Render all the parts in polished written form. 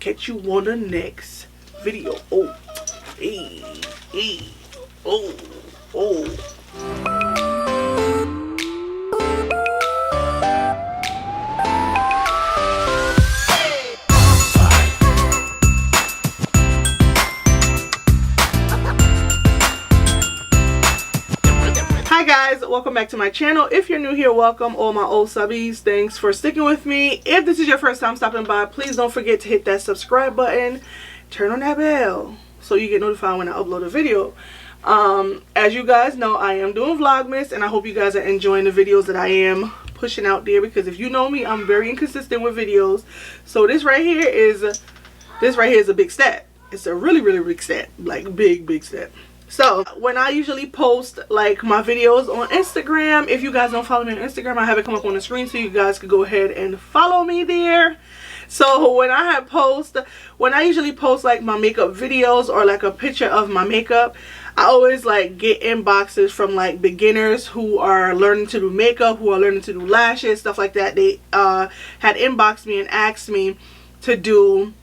catch you on the next video. Oh, hey, hey, oh, oh. Hi guys, welcome back to my channel. If you're new here, welcome. All my old subbies, thanks for sticking with me. If this is your first time stopping by, please don't forget to hit that subscribe button, turn on that bell so you get notified when I upload a video. As you guys know, I am doing Vlogmas, and I hope you guys are enjoying the videos that I am pushing out there, because if you know me, I'm very inconsistent with videos. So this right here is a big step. It's a really big step, like big step. So when I usually post like my videos on Instagram, if you guys don't follow me on Instagram, I have it come up on the screen so you guys could go ahead and follow me there. So when I usually post like my makeup videos or like a picture of my makeup, I always like get inboxes from like beginners who are learning to do makeup, who are learning to do lashes, stuff like that. They had inboxed me and asked me to do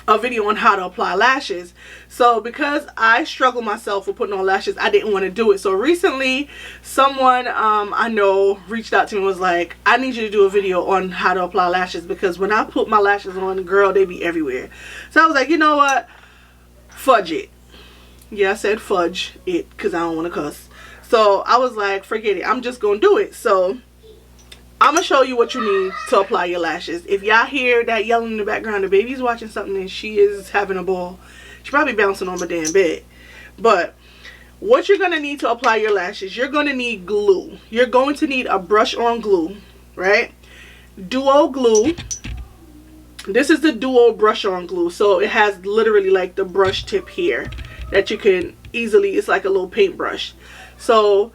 a video on how to apply lashes. So because I struggle myself with putting on lashes, I didn't want to do it. So recently someone I know reached out to me and was like, I need you to do a video on how to apply lashes, because when I put my lashes on, girl, they be everywhere. So I was like, you know what, fudge it. Yeah, I said fudge it because I don't want to cuss. So I was like, forget it, I'm just gonna do it. So I'm going to show you what you need to apply your lashes. If y'all hear that yelling in the background, the baby's watching something and she is having a ball. She's probably bouncing on my damn bed. But what you're going to need to apply your lashes, you're going to need glue. You're going to need a brush on glue, right? Duo glue. This is the duo brush on glue. So it has literally like the brush tip here that you can easily, it's like a little paintbrush. So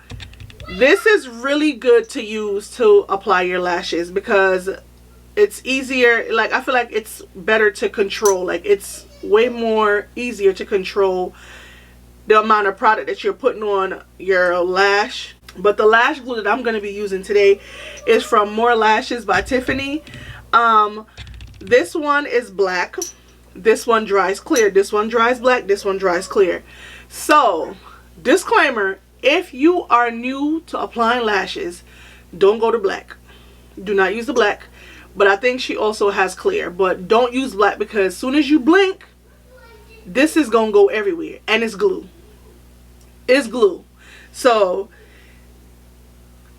this is really good to use to apply your lashes because it's easier. Like, I feel like it's better to control. Like, it's way more easier to control the amount of product that you're putting on your lash. But the lash glue that I'm going to be using today is from More Lashes by Tiffany. This one is black. This one dries clear. This one dries black. This one dries clear. So, disclaimer. If you are new to applying lashes, don't go to black. Do not use the black. But I think she also has clear. But don't use black because as soon as you blink, this is going to go everywhere. And it's glue. It's glue. So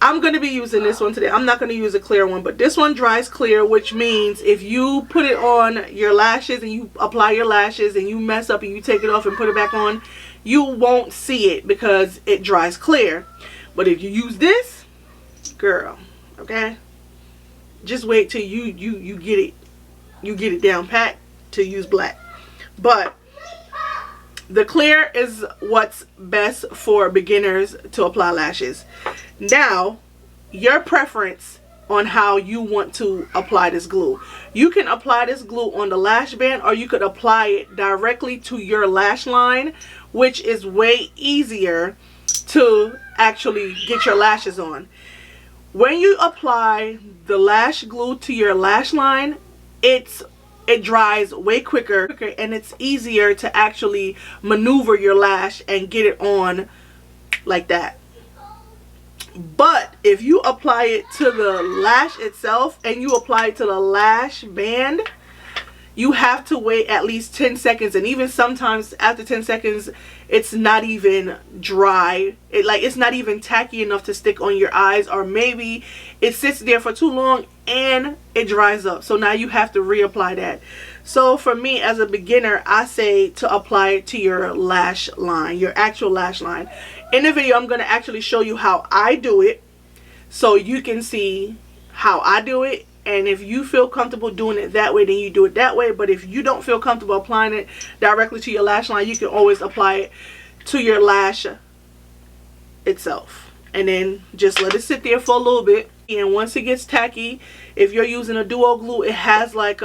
I'm going to be using this one today. I'm not going to use a clear one. But this one dries clear, which means if you put it on your lashes and you apply your lashes and you mess up and you take it off and put it back on, you won't see it because it dries clear. But if you use this, girl, okay, just wait till you get it down pat to use black. But the clear is what's best for beginners to apply lashes. Now, your preference on how you want to apply this glue. You can apply this glue on the lash band, or you could apply it directly to your lash line, which is way easier to actually get your lashes on. When you apply the lash glue to your lash line, it dries way quicker and it's easier to actually maneuver your lash and get it on like that. But if you apply it to the lash itself and you apply it to the lash band, you have to wait at least 10 seconds. And even sometimes after 10 seconds, it's not even dry. It's not even tacky enough to stick on your eyes. Or maybe it sits there for too long and it dries up. So now you have to reapply that. So for me as a beginner, I say to apply it to your lash line, your actual lash line. In the video, I'm going to actually show you how I do it so you can see how I do it. And if you feel comfortable doing it that way, then you do it that way. But if you don't feel comfortable applying it directly to your lash line, you can always apply it to your lash itself. And then just let it sit there for a little bit. And once it gets tacky, if you're using a duo glue, it has like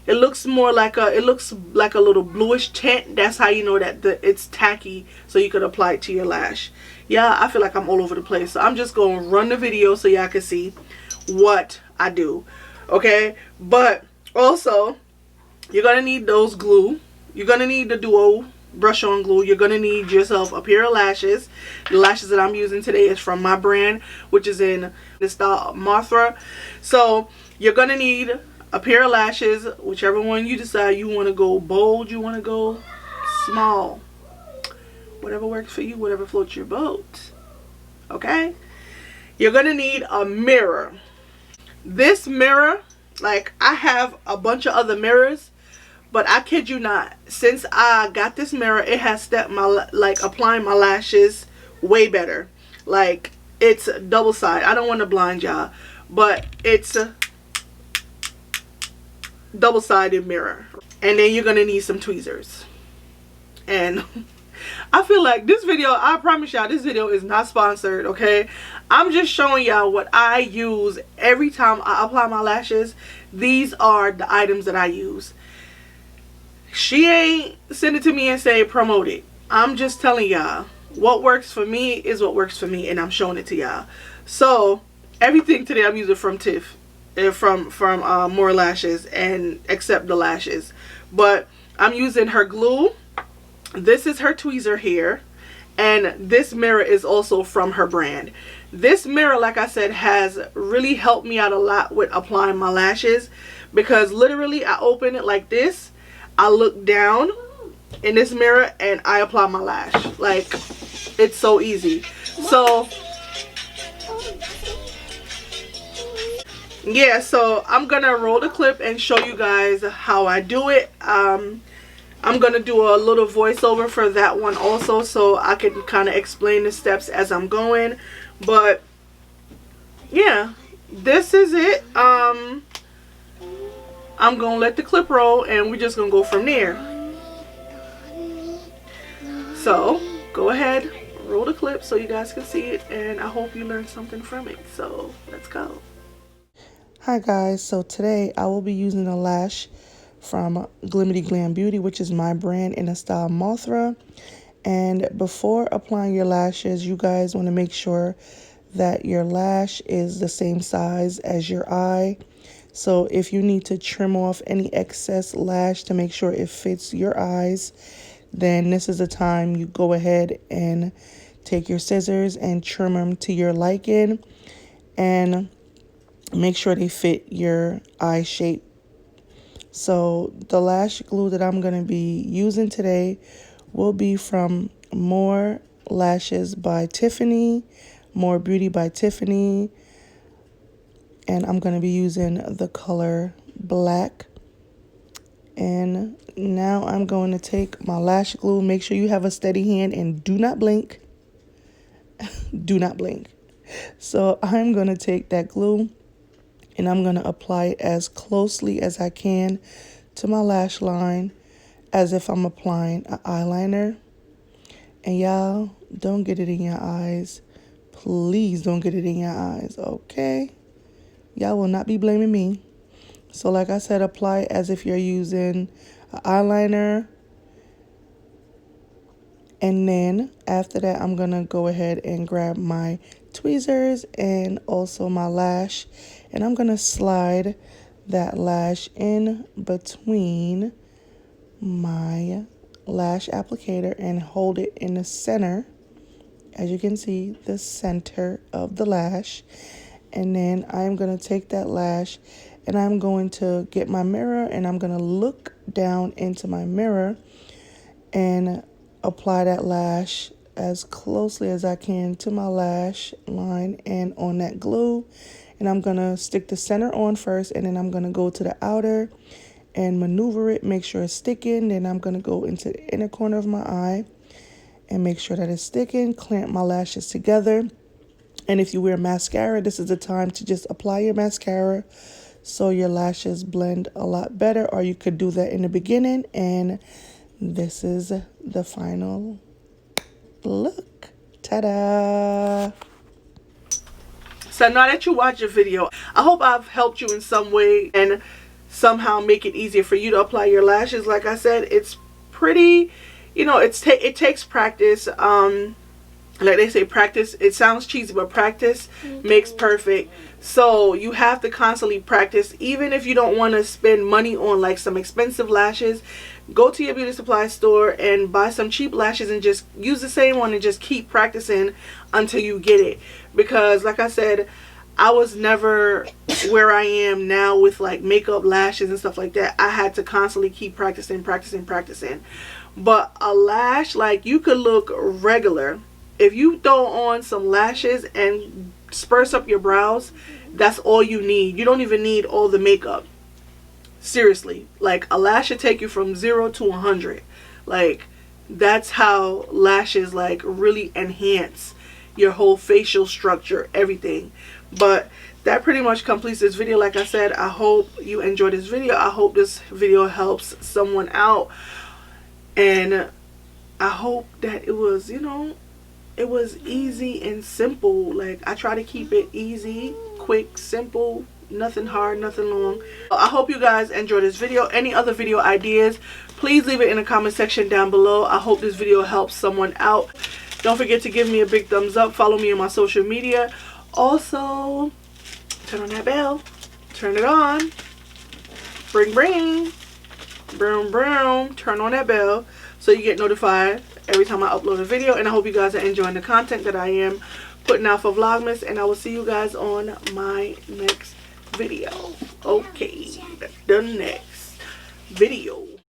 it looks like a little bluish tint. That's how you know that it's tacky, so you could apply it to your lash. Yeah, I feel like I'm all over the place. So I'm just going to run the video so y'all can see what I do. Okay, but also You're going to need those glue. You're going to need the duo brush on glue. You're going to need yourself a pair of lashes. The lashes that I'm using today is from my brand, which is in the style Mothra. So you're going to need a pair of lashes, whichever one you decide. You want to go bold, you want to go small. Whatever works for you, whatever floats your boat. Okay? You're going to need a mirror. This mirror, like, I have a bunch of other mirrors, but I kid you not, since I got this mirror, it has stepped my, like, applying my lashes way better. Like, it's double side. I don't want to blind y'all, but it's a double-sided mirror. And then you're going to need some tweezers. And I feel like this video, I promise y'all, this video is not sponsored, okay? I'm just showing y'all what I use every time I apply my lashes. These are the items that I use. She ain't send it to me and say promote it. I'm just telling y'all what works for me is what works for me, and I'm showing it to y'all. So everything today I'm using from Tiff, from More Lashes, and except the lashes. But I'm using her glue. This is her tweezer here, and this mirror is also from her brand. This mirror, like I said, has really helped me out a lot with applying my lashes, because literally I open it like this, I look down in this mirror, and I apply my lash. Like, it's so easy. So yeah, so I'm gonna roll the clip and show you guys how I do it. I'm going to do a little voiceover for that one also, so I can kind of explain the steps as I'm going. But yeah, this is it. I'm going to let the clip roll, and we're just going to go from there. So go ahead, roll the clip so you guys can see it, and I hope you learned something from it. So let's go. Hi guys, so today I will be using a lash from Glimity Glam Beauty, which is my brand, in the style Mothra. And before applying your lashes, you guys want to make sure that your lash is the same size as your eye. So if you need to trim off any excess lash to make sure it fits your eyes, then this is the time you go ahead and take your scissors and trim them to your liking, and make sure they fit your eye shape. So the lash glue that I'm going to be using today will be from More Lashes by Tiffany, More Beauty by Tiffany, and I'm going to be using the color black. And now I'm going to take my lash glue. Make sure you have a steady hand and do not blink. Do not blink. So I'm going to take that glue, and I'm going to apply it as closely as I can to my lash line, as if I'm applying an eyeliner. And y'all, don't get it in your eyes. Please don't get it in your eyes, okay? Y'all will not be blaming me. So like I said, apply it as if you're using an eyeliner. And then after that, I'm going to go ahead and grab my tweezers and also my lash, and I'm going to slide that lash in between my lash applicator and hold it in the center. As you can see, the center of the lash. And then I'm going to take that lash, and I'm going to get my mirror, and I'm going to look down into my mirror and apply that lash as closely as I can to my lash line and on that glue. And I'm going to stick the center on first, and then I'm going to go to the outer and maneuver it, make sure it's sticking. Then I'm going to go into the inner corner of my eye and make sure that it's sticking, clamp my lashes together. And if you wear mascara, this is the time to just apply your mascara so your lashes blend a lot better, or you could do that in the beginning. And this is the final look. Ta-da! So now that you watch the video, I hope I've helped you in some way and somehow make it easier for you to apply your lashes. Like I said, it's pretty, you know, it takes practice. Like they say, practice, it sounds cheesy, but practice makes perfect. So you have to constantly practice. Even if you don't want to spend money on like some expensive lashes, go to your beauty supply store and buy some cheap lashes and just use the same one and just keep practicing until you get it. Because like I said, I was never where I am now with like makeup, lashes and stuff like that. I had to constantly keep practicing. But a lash, like, you could look regular. If you throw on some lashes and spruce up your brows, that's all you need. You don't even need all the makeup. Seriously. Like, a lash should take you from 0 to 100. Like, that's how lashes, like, really enhance your whole facial structure, everything. But that pretty much completes this video. Like I said, I hope you enjoyed this video. I hope this video helps someone out. And I hope that it was, you know, it was easy and simple. Like, I try to keep it easy, quick, simple, nothing hard, nothing long. I hope you guys enjoyed this video. Any other video ideas, please leave it in the comment section down below. I hope this video helps someone out. Don't forget to give me a big thumbs up. Follow me on my social media. Also, turn on that bell. Turn it on. Bring, bring. Broom, broom. Turn on that bell so you get notified every time I upload a video. And I hope you guys are enjoying the content that I am putting out for Vlogmas. And I will see you guys on my next video. Okay, the next video.